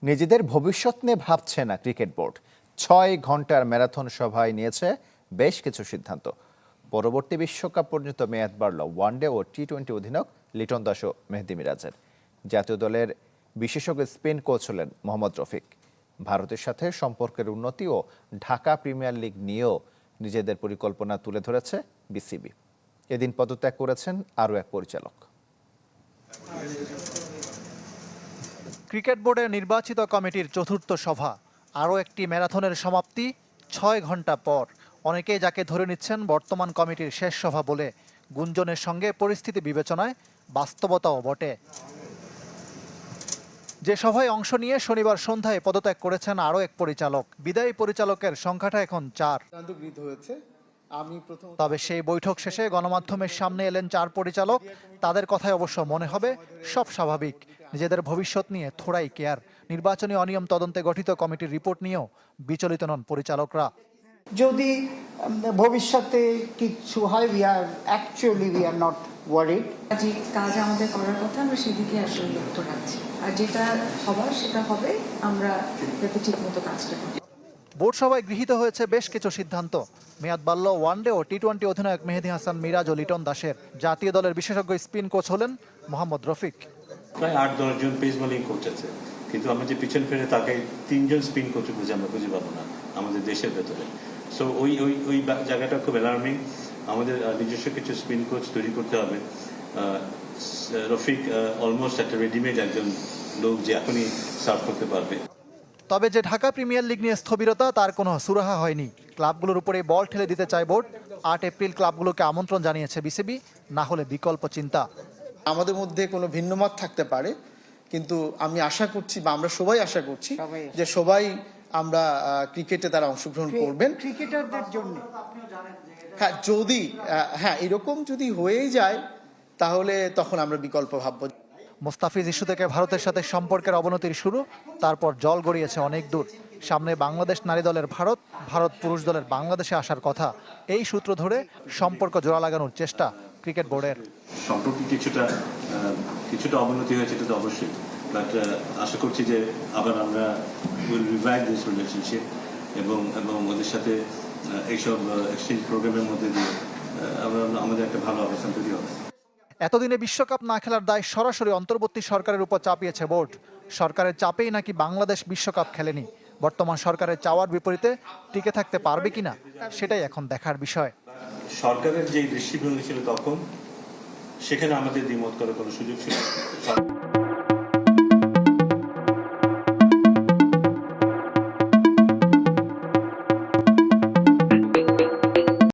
নিজেদের ভবিষ্যৎ নিয়ে ভাবছে না ক্রিকেট বোর্ড। ৬ ঘন্টার ম্যারাথন সভায় নিয়েছে বেশ কিছু সিদ্ধান্ত। পরবর্তী বিশ্বকাপ পর্যন্ত মেয়াদ বাড়ল ওয়ানডে ও টি-20 অধিনায়ক লিটন দাস ও মেহেদী মিরাজের। জাতীয় দলের বিশেষজ্ঞ স্পিন কোচ হলেন মোহাম্মদ রফিক। ভারতের সাথে সম্পর্কের উন্নতি ও ঢাকা প্রিমিয়ার লিগ নিয়েও নিজেদের পরিকল্পনা তুলে ধরেছে বিসিবি। এদিন পদত্যাগ করেছেন আরও এক পরিচালক। ক্রিকেট বোর্ডের নির্বাচিত কমিটির চতুর্থ সভা, আরও একটি ম্যারাথনের সমাপ্তি ৬ ঘন্টা পর। অনেকেই যাকে ধরে নিচ্ছেন বর্তমান কমিটির শেষ সভা বলে। গুঞ্জনের সঙ্গে পরিস্থিতি বিবেচনায় বাস্তবতাও বটে। যে সভায় অংশ নিয়ে শনিবার সন্ধ্যায় পদত্যাগ করেছেন আরও এক পরিচালক। বিদায়ী পরিচালকের সংখ্যাটা এখন ৪। তবে সেই বৈঠক শেষে গণমাধ্যমের সামনে এলেন ৪ পরিচালক। তাদের কথায় অবশ্য মনে হবে সব স্বাভাবিক, নিজেদের ভবিষ্যৎ নিয়ে থোড়াই কেয়ার। নির্বাচনী অনিয়ম তদন্তে গঠিত কমিটির রিপোর্ট নিয়েও বিচলিত নন পরিচালকরা। যদি ভবিষ্যতে কিছু হয় উই আর নট ওয়ারিড। যে কাজ আমাদের করার কথা আমরা সেদিকে আসলে লক্ষ্য রাখছি, আর যেটা হবার সেটা হবে, আমরা যাতে ঠিক মতো কাজটা করি। বোর্ড সভায় গৃহীত হয়েছে বেশ কিছু সিদ্ধান্ত। মেয়াদ বাড়ল ওয়ানডে ও টি-20 অধিনায়ক মেহেদী হাসান মিরাজ ও লিটন দাসের। জাতীয় দলের বিশেষজ্ঞ স্পিন কোচ হলেন মোহাম্মদ রফিক। প্রায় ৮-১০ জন পেস বোলিং কোচ আছে, কিন্তু আমরা যে পিছন ফিরে তাকাই ৩ জন স্পিন কোচ আমরা খুঁজে পাবো না আমাদের দেশের ভেতরে। সো ওই জায়গাটা খুব অ্যালার্মিং। আমাদের নিজস্ব কিছু স্পিন কোচ তৈরি করতে হবে। রফিক অলমোস্ট একটা রেডিমেড একজন লোক যে এখনই সার্ভ করতে পারবে। তবে যে ঢাকা প্রিমিয়ার লিগ নিয়ে স্থবিরতা, তার কোনো সুরাহা হয়নি। ক্লাবগুলোর উপরে বল ঠেলে দিতে চায় বোর্ড। ৮ এপ্রিল ক্লাবগুলোকে আমন্ত্রণ জানিয়েছে বিসিবি, না হলে বিকল্প চিন্তা। আমাদের মধ্যে কোনো ভিন্নমত থাকতে পারে, কিন্তু আমি আশা করছি বা আমরা সবাই আশা করছি যে সবাই আমরা ক্রিকেটে তারা অংশগ্রহণ করবেন ক্রিকেটারদের জন্য। হ্যাঁ এরকম যদি হয়েই যায় তাহলে তখন আমরা বিকল্প ভাববো। মোস্তাফিজ ইস্যু থেকে ভারতের সাথে সম্পর্কের অবনতির শুরু, তারপর জল গড়িয়েছে অনেক দূর। সামনে বাংলাদেশ নারী দলের ভারত পুরুষ দলের বাংলাদেশে আসার কথা। এই সূত্র ধরে সম্পর্ক জোড়া লাগানোর চেষ্টা ক্রিকেট বোর্ডের। সম্পর্কে কিছুটা অবনতি হয়েছে, এটা তো অবশ্যই, বাট আশা করছি যে আবার আমরা উইল রিভাইভ দিস রিলেশনশিপ এবং ওদের সাথে এইসব এক্সচেঞ্জ প্রোগ্রামের মধ্যে দিয়ে আমাদের একটা ভালো অবস্থান তৈরি হবে। এতদিনে বিশ্বকাপ না খেলার দায় সরাসরি অন্তর্বর্তী সরকারের উপর চাপিয়েছে বোর্ড। সরকারের চাপেই নাকি বাংলাদেশ বিশ্বকাপ খেলেনি। বর্তমান সরকারের চাওয়ার বিপরীতে টিকে থাকতে পারবে কিনা, সেটাই এখন দেখার বিষয়। সরকারের যে দৃষ্টিভঙ্গি ছিল তখন, সেখানে আমাদের দ্বিমত করার কোনো সুযোগ ছিল না।